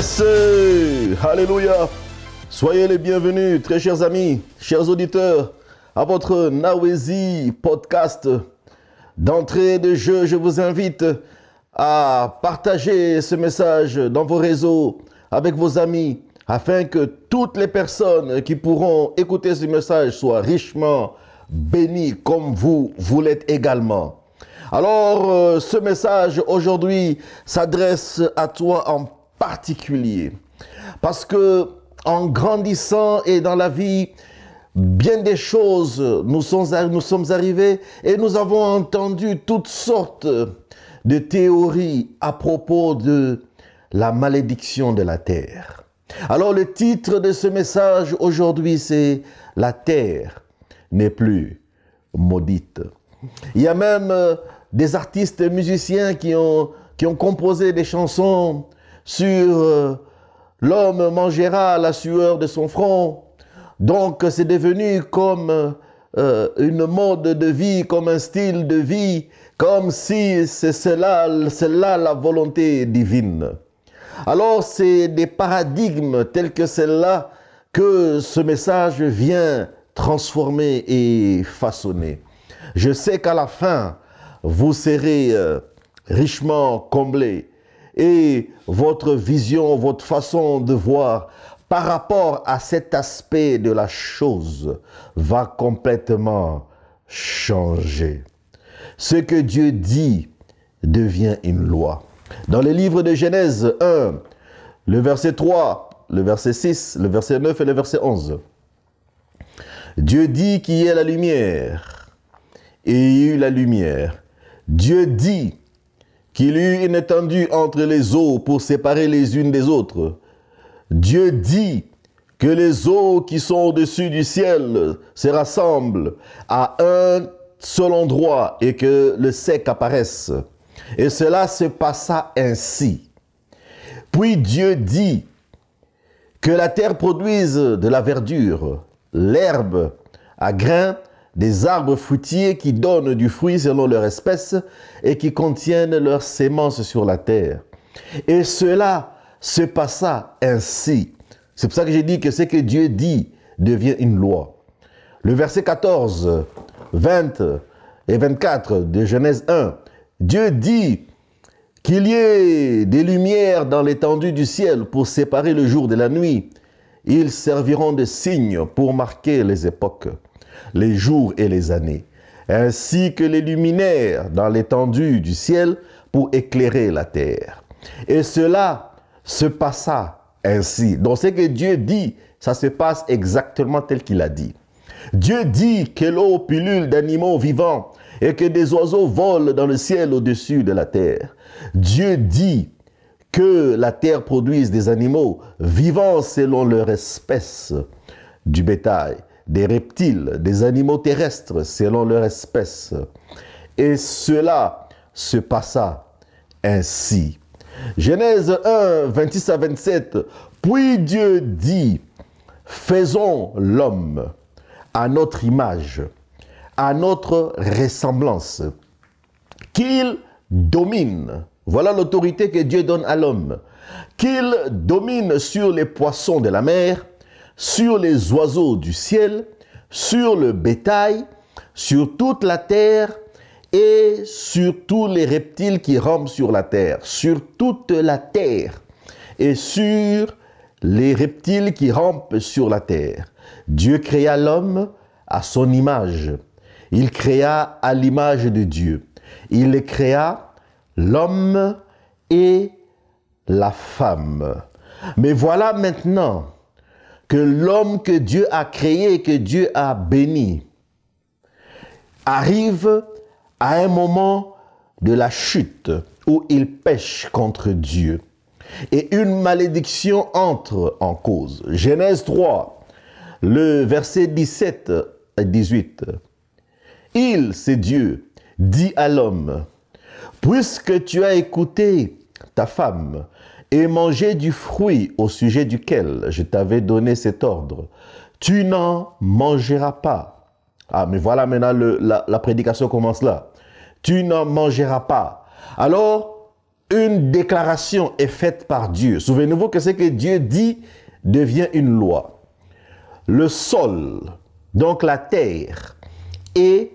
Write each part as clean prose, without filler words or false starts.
Yes, alléluia. Soyez les bienvenus, très chers amis, chers auditeurs, à votre Nawezi podcast. D'entrée de jeu, je vous invite à partager ce message dans vos réseaux avec vos amis, afin que toutes les personnes qui pourront écouter ce message soient richement bénies comme vous l'êtes également. Alors, ce message aujourd'hui s'adresse à toi en particulier, parce que en grandissant et dans la vie, bien des choses nous sommes arrivés et nous avons entendu toutes sortes de théories à propos de la malédiction de la terre. Alors le titre de ce message aujourd'hui, c'est « La terre n'est plus maudite ». Il y a même des artistes musiciens qui ont composé des chansons sur l'homme mangera la sueur de son front. Donc c'est devenu comme une mode de vie, comme un style de vie, comme si c'est là la volonté divine. Alors c'est des paradigmes tels que celle-là que ce message vient transformer et façonner. Je sais qu'à la fin, vous serez richement comblés et votre vision, votre façon de voir par rapport à cet aspect de la chose va complètement changer. Ce que Dieu dit devient une loi. Dans le livre de Genèse 1, le verset 3, le verset 6, le verset 9 et le verset 11, Dieu dit qu'il y ait la lumière, et il y eut la lumière. Dieu dit qu'il y eut une étendue entre les eaux pour séparer les unes des autres. Dieu dit que les eaux qui sont au-dessus du ciel se rassemblent à un seul endroit et que le sec apparaisse. Et cela se passa ainsi. Puis Dieu dit que la terre produise de la verdure, l'herbe à grains, des arbres fruitiers qui donnent du fruit selon leur espèce et qui contiennent leurs semences sur la terre. Et cela se passa ainsi. C'est pour ça que j'ai dit que ce que Dieu dit devient une loi. Le verset 14, 20 et 24 de Genèse 1, Dieu dit qu'il y ait des lumières dans l'étendue du ciel pour séparer le jour de la nuit. Ils serviront de signes pour marquer les époques, les jours et les années, ainsi que les luminaires dans l'étendue du ciel pour éclairer la terre. Et cela se passa ainsi. Donc ce que Dieu dit, ça se passe exactement tel qu'il a dit. Dieu dit que l'eau pullule d'animaux vivants et que des oiseaux volent dans le ciel au-dessus de la terre. Dieu dit que la terre produise des animaux vivants selon leur espèce, du bétail, des reptiles, des animaux terrestres selon leur espèce. Et cela se passa ainsi. Genèse 1, 26 à 27. Puis Dieu dit, faisons l'homme à notre image, à notre ressemblance, qu'il domine. Voilà l'autorité que Dieu donne à l'homme. Qu'il domine sur les poissons de la mer, sur les oiseaux du ciel, sur le bétail, sur toute la terre et sur tous les reptiles qui rampent sur la terre, sur toute la terre et sur les reptiles qui rampent sur la terre. Dieu créa l'homme à son image. Il créa à l'image de Dieu. Il créa l'homme et la femme. Mais voilà maintenant que l'homme que Dieu a créé, que Dieu a béni, arrive à un moment de la chute où il pêche contre Dieu. Et une malédiction entre en cause. Genèse 3, le verset 17 à 18. Il, c'est Dieu, dit à l'homme, puisque tu as écouté ta femme et mangé du fruit au sujet duquel je t'avais donné cet ordre, tu n'en mangeras pas. Ah, mais voilà maintenant la prédication commence là. Tu n'en mangeras pas. Alors, une déclaration est faite par Dieu, souvenez-vous que ce que Dieu dit devient une loi. Le sol, donc la terre, est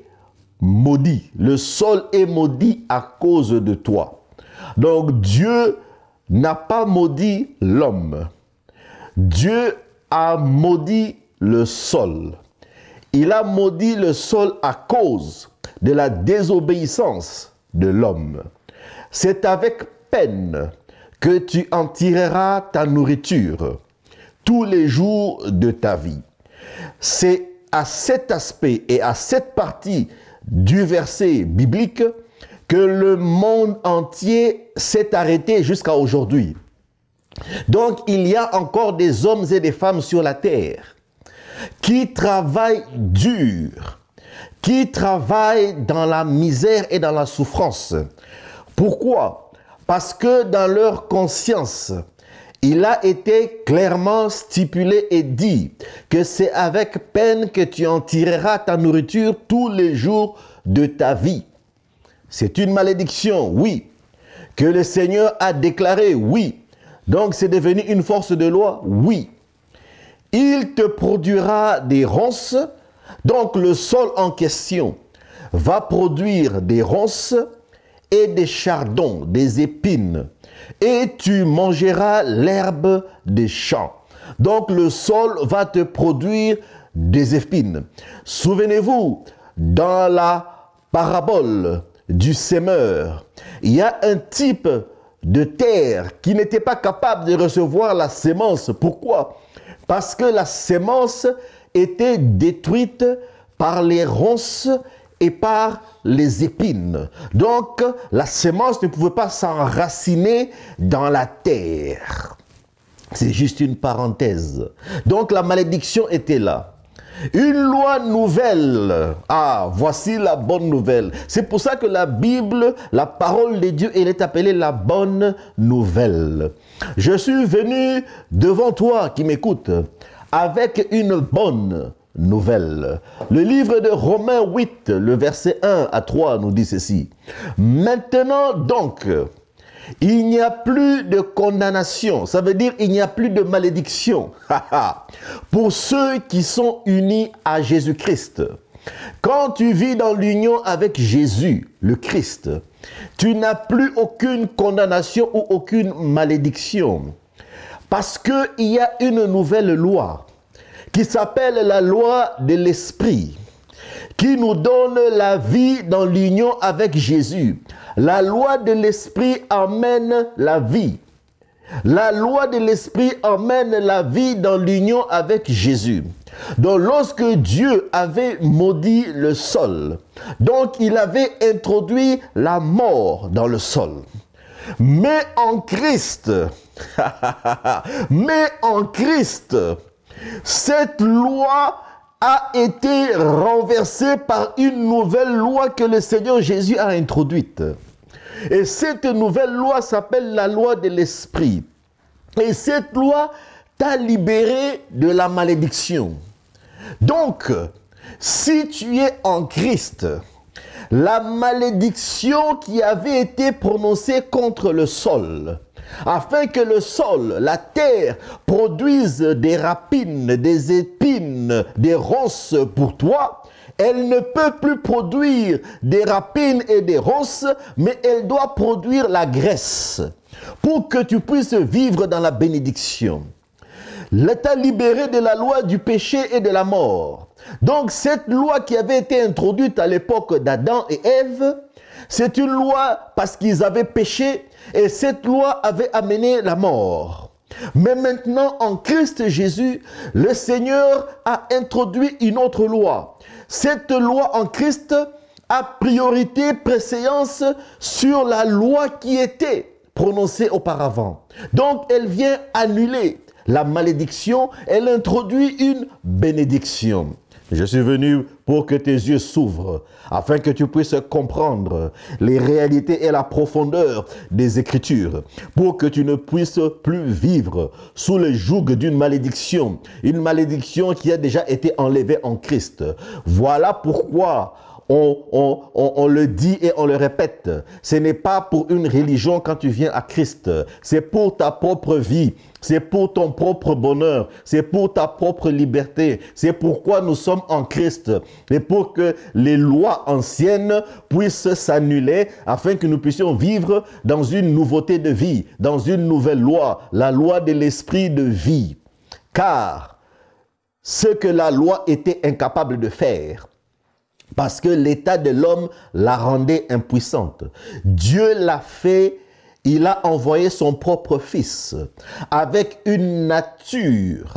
maudit. Le sol est maudit à cause de toi. Donc Dieu n'a pas maudit l'homme. Dieu a maudit le sol. Il a maudit le sol à cause de la désobéissance de l'homme. C'est avec peine que tu en tireras ta nourriture tous les jours de ta vie. C'est à cet aspect et à cette partie du verset biblique que le monde entier s'est arrêté jusqu'à aujourd'hui. Donc, il y a encore des hommes et des femmes sur la terre qui travaillent dur, qui travaillent dans la misère et dans la souffrance. Pourquoi? Parce que dans leur conscience, il a été clairement stipulé et dit que c'est avec peine que tu en tireras ta nourriture tous les jours de ta vie. C'est une malédiction, oui. Que le Seigneur a déclaré, oui. Donc c'est devenu une force de loi, oui. Il te produira des ronces, donc le sol en question va produire des ronces et des chardons, des épines, et tu mangeras l'herbe des champs. Donc le sol va te produire des épines. Souvenez-vous, dans la parabole du semeur, il y a un type de terre qui n'était pas capable de recevoir la sémence. Pourquoi? Parce que la sémence était détruite par les ronces et par les épines. Donc, la sémence ne pouvait pas s'enraciner dans la terre. C'est juste une parenthèse. Donc, la malédiction était là. Une loi nouvelle. Ah, voici la bonne nouvelle. C'est pour ça que la Bible, la parole de Dieu, elle est appelée la bonne nouvelle. Je suis venu devant toi qui m'écoute avec une bonne nouvelle. Le livre de Romains 8, le verset 1 à 3 nous dit ceci. Maintenant donc, il n'y a plus de condamnation. Ça veut dire il n'y a plus de malédiction pour ceux qui sont unis à Jésus-Christ. Quand tu vis dans l'union avec Jésus, le Christ, tu n'as plus aucune condamnation ou aucune malédiction. Parce qu'il y a une nouvelle loi qui s'appelle la loi de l'Esprit, qui nous donne la vie dans l'union avec Jésus. La loi de l'Esprit emmène la vie. La loi de l'Esprit emmène la vie dans l'union avec Jésus. Donc lorsque Dieu avait maudit le sol, donc il avait introduit la mort dans le sol. Mais en Christ, cette loi a été renversée par une nouvelle loi que le Seigneur Jésus a introduite. Et cette nouvelle loi s'appelle la loi de l'Esprit. Et cette loi t'a libéré de la malédiction. Donc, si tu es en Christ, la malédiction qui avait été prononcée contre le sol, afin que le sol, la terre, produise des rapines, des épines, des ronces pour toi, elle ne peut plus produire des rapines et des ronces, mais elle doit produire la graisse pour que tu puisses vivre dans la bénédiction. L'État libéré de la loi du péché et de la mort. Donc cette loi qui avait été introduite à l'époque d'Adam et Ève, c'est une loi parce qu'ils avaient péché et cette loi avait amené la mort. Mais maintenant, en Christ Jésus, le Seigneur a introduit une autre loi. Cette loi en Christ a priorité, préséance sur la loi qui était prononcée auparavant. Donc, elle vient annuler la malédiction, elle introduit une bénédiction. Je suis venu pour que tes yeux s'ouvrent, afin que tu puisses comprendre les réalités et la profondeur des Écritures, pour que tu ne puisses plus vivre sous le joug d'une malédiction, une malédiction qui a déjà été enlevée en Christ. Voilà pourquoi on le dit et on le répète. Ce n'est pas pour une religion quand tu viens à Christ. C'est pour ta propre vie. C'est pour ton propre bonheur. C'est pour ta propre liberté. C'est pourquoi nous sommes en Christ. Et pour que les lois anciennes puissent s'annuler afin que nous puissions vivre dans une nouveauté de vie, dans une nouvelle loi, la loi de l'esprit de vie. Car ce que la loi était incapable de faire, parce que l'état de l'homme la rendait impuissante, Dieu l'a fait, il a envoyé son propre fils avec une nature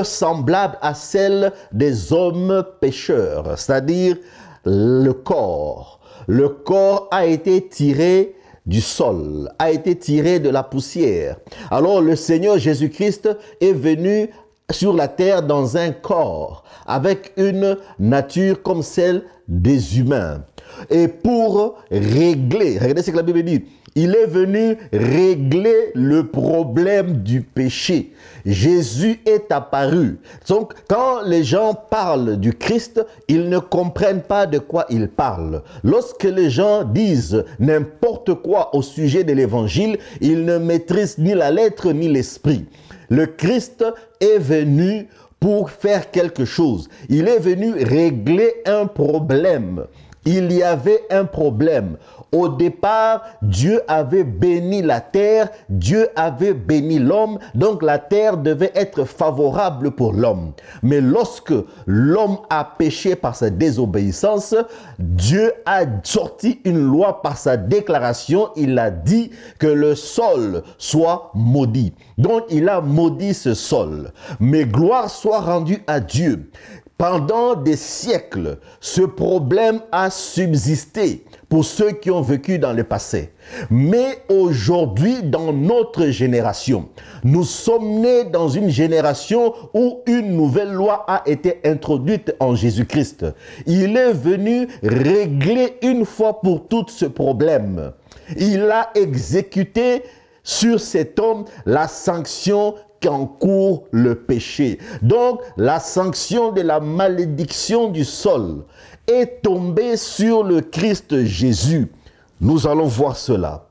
semblable à celle des hommes pécheurs, c'est-à-dire le corps. Le corps a été tiré du sol, a été tiré de la poussière. Alors le Seigneur Jésus-Christ est venu sur la terre dans un corps, avec une nature comme celle des humains. Et pour régler, regardez ce que la Bible dit, il est venu régler le problème du péché. Jésus est apparu. Donc, quand les gens parlent du Christ, ils ne comprennent pas de quoi ils parlent. Lorsque les gens disent n'importe quoi au sujet de l'évangile, ils ne maîtrisent ni la lettre ni l'esprit. Le Christ est venu pour faire quelque chose. Il est venu régler un problème. Il y avait un problème. Au départ, Dieu avait béni la terre, Dieu avait béni l'homme, donc la terre devait être favorable pour l'homme. Mais lorsque l'homme a péché par sa désobéissance, Dieu a sorti une loi par sa déclaration. Il a dit que le sol soit maudit. Donc il a maudit ce sol. Mais gloire soit rendue à Dieu. Pendant des siècles, ce problème a subsisté pour ceux qui ont vécu dans le passé. Mais aujourd'hui, dans notre génération, nous sommes nés dans une génération où une nouvelle loi a été introduite en Jésus-Christ. Il est venu régler une fois pour toutes ce problème. Il a exécuté sur cet homme la sanction qu'encourt le péché. Donc, la sanction de la malédiction du sol est tombée sur le Christ Jésus. Nous allons voir cela.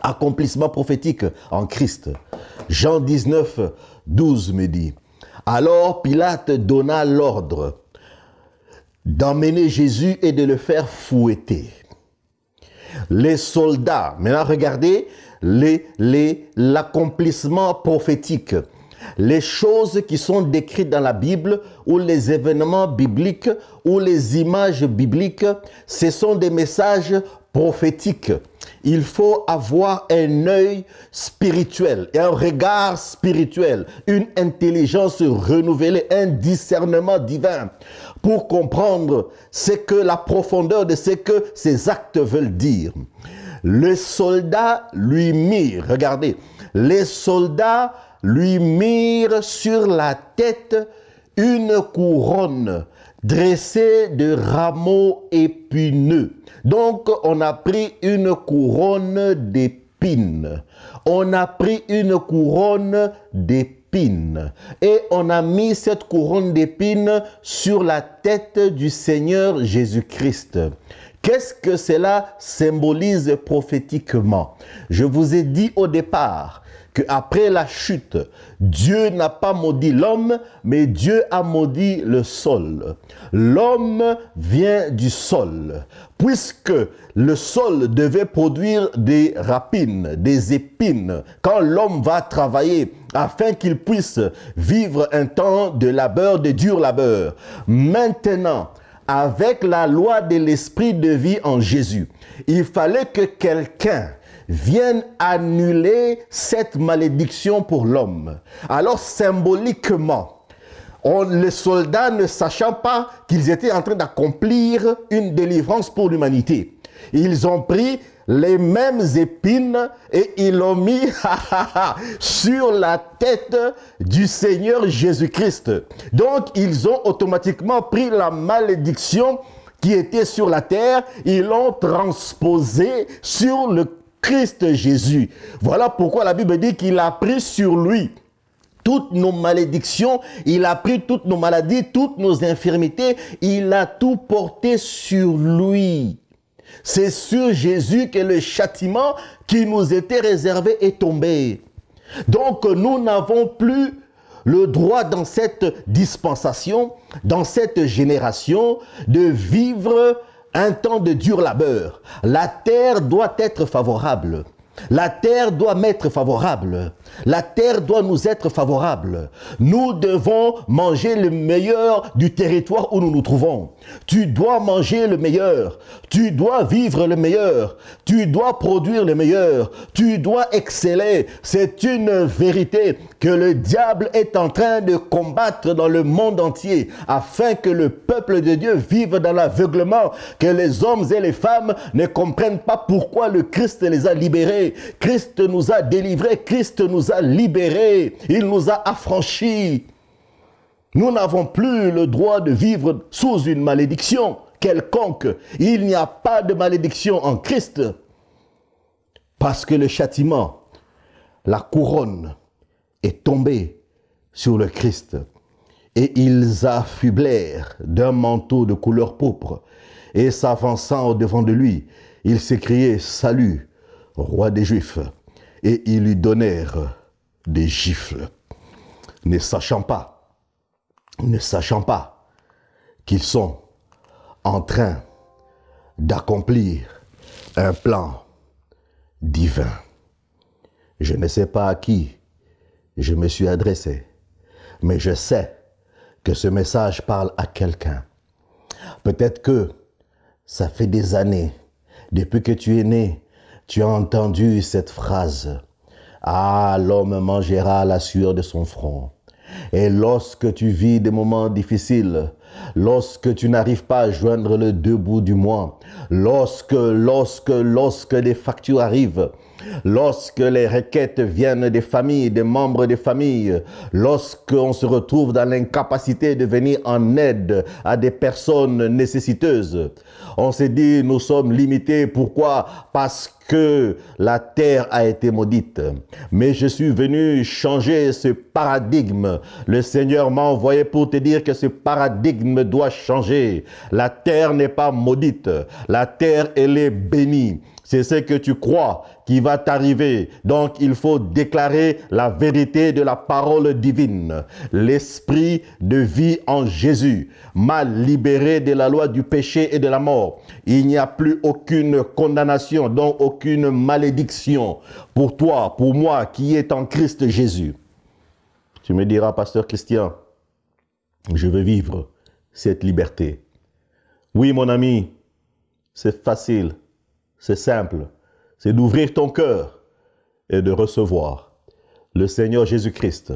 Accomplissement prophétique en Christ. Jean 19, 12 me dit, « Alors Pilate donna l'ordre d'emmener Jésus et de le faire fouetter. Les soldats, maintenant regardez, l'accomplissement prophétique, les choses qui sont décrites dans la Bible ou les événements bibliques ou les images bibliques, ce sont des messages prophétiques. Il faut avoir un œil spirituel, un regard spirituel, une intelligence renouvelée, un discernement divin pour comprendre ce que la profondeur de ce que ces actes veulent dire. Les soldats lui mirent, regardez, les soldats lui mirent sur la tête une couronne dressée de rameaux épineux. Donc, on a pris une couronne d'épines. On a pris une couronne d'épines. Et on a mis cette couronne d'épines sur la tête du Seigneur Jésus-Christ. Qu'est-ce que cela symbolise prophétiquement? Je vous ai dit au départ qu'après la chute, Dieu n'a pas maudit l'homme, mais Dieu a maudit le sol. L'homme vient du sol, puisque le sol devait produire des rapines, des épines, quand l'homme va travailler, afin qu'il puisse vivre un temps de labeur, de dur labeur. Maintenant, avec la loi de l'esprit de vie en Jésus, il fallait que quelqu'un vienne annuler cette malédiction pour l'homme. Alors symboliquement, les soldats ne sachant pas qu'ils étaient en train d'accomplir une délivrance pour l'humanité, Ils ont pris les mêmes épines et ils l'ont mis sur la tête du Seigneur Jésus-Christ. Donc, ils ont automatiquement pris la malédiction qui était sur la terre, ils l'ont transposée sur le Christ Jésus. Voilà pourquoi la Bible dit qu'il a pris sur lui toutes nos malédictions, il a pris toutes nos maladies, toutes nos infirmités, il a tout porté sur lui. C'est sur Jésus que le châtiment qui nous était réservé est tombé. Donc nous n'avons plus le droit dans cette dispensation, dans cette génération, de vivre un temps de dur labeur. La terre doit être favorable. La terre doit m'être favorable. La terre doit nous être favorable. Nous devons manger le meilleur du territoire où nous nous trouvons. Tu dois manger le meilleur. Tu dois vivre le meilleur. Tu dois produire le meilleur. Tu dois exceller. C'est une vérité que le diable est en train de combattre dans le monde entier afin que le peuple de Dieu vive dans l'aveuglement, que les hommes et les femmes ne comprennent pas pourquoi le Christ les a libérés. Christ nous a délivrés, Christ nous a libérés, il nous a affranchis. Nous n'avons plus le droit de vivre sous une malédiction quelconque. Il n'y a pas de malédiction en Christ parce que le châtiment, la couronne est tombée sur le Christ et ils affublèrent d'un manteau de couleur pourpre et s'avançant au-devant de lui, ils s'écriaient « Salut !» roi des Juifs, et ils lui donnèrent des gifles, ne sachant pas qu'ils sont en train d'accomplir un plan divin. Je ne sais pas à qui je me suis adressé, mais je sais que ce message parle à quelqu'un. Peut-être que ça fait des années, depuis que tu es né, tu as entendu cette phrase. Ah, l'homme mangera la sueur de son front. Et lorsque tu vis des moments difficiles, lorsque tu n'arrives pas à joindre le deux bouts du mois, lorsque des factures arrivent, lorsque les requêtes viennent des familles, des membres des familles, lorsqu'on se retrouve dans l'incapacité de venir en aide à des personnes nécessiteuses, on se dit nous sommes limités. Pourquoi? Parce que la terre a été maudite. Mais je suis venu changer ce paradigme. Le Seigneur m'a envoyé pour te dire que ce paradigme doit changer. La terre n'est pas maudite. La terre, elle est bénie. C'est ce que tu crois qui va t'arriver. Donc, il faut déclarer la vérité de la parole divine. L'esprit de vie en Jésus m'a libéré de la loi du péché et de la mort. Il n'y a plus aucune condamnation, donc aucune malédiction pour toi, pour moi qui est en Christ Jésus. Tu me diras, pasteur Christian, je veux vivre cette liberté. Oui, mon ami, c'est facile. C'est simple, c'est d'ouvrir ton cœur et de recevoir le Seigneur Jésus-Christ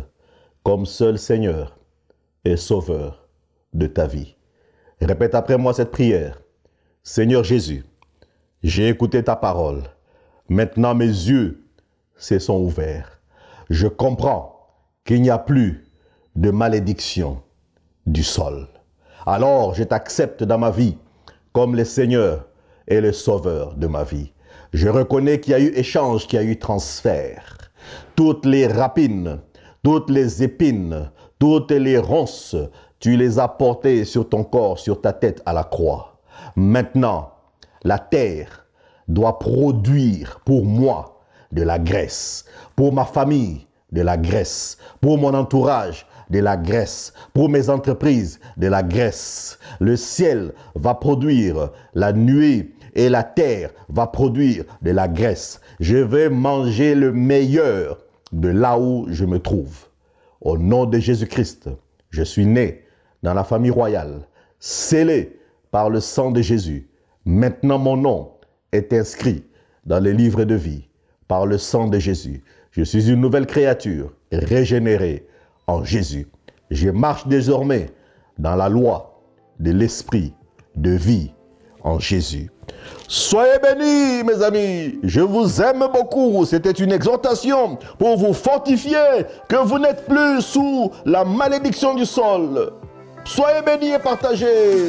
comme seul Seigneur et Sauveur de ta vie. Répète après moi cette prière. Seigneur Jésus, j'ai écouté ta parole. Maintenant mes yeux se sont ouverts. Je comprends qu'il n'y a plus de malédiction du sol. Alors je t'accepte dans ma vie comme le Seigneur et le sauveur de ma vie. Je reconnais qu'il y a eu échange, qu'il y a eu transfert. Toutes les rapines, toutes les épines, toutes les ronces, tu les as portées sur ton corps, sur ta tête à la croix. Maintenant, la terre doit produire pour moi de la graisse, pour ma famille de la graisse, pour mon entourage de la graisse, pour mes entreprises de la graisse. Le ciel va produire la nuée et la terre va produire de la graisse. Je vais manger le meilleur de là où je me trouve. Au nom de Jésus-Christ, je suis né dans la famille royale, scellé par le sang de Jésus. Maintenant, mon nom est inscrit dans les livres de vie par le sang de Jésus. Je suis une nouvelle créature régénérée en Jésus. Je marche désormais dans la loi de l'esprit de vie en Jésus. Soyez bénis, mes amis. Je vous aime beaucoup. C'était une exhortation pour vous fortifier que vous n'êtes plus sous la malédiction du sol. Soyez bénis et partagez.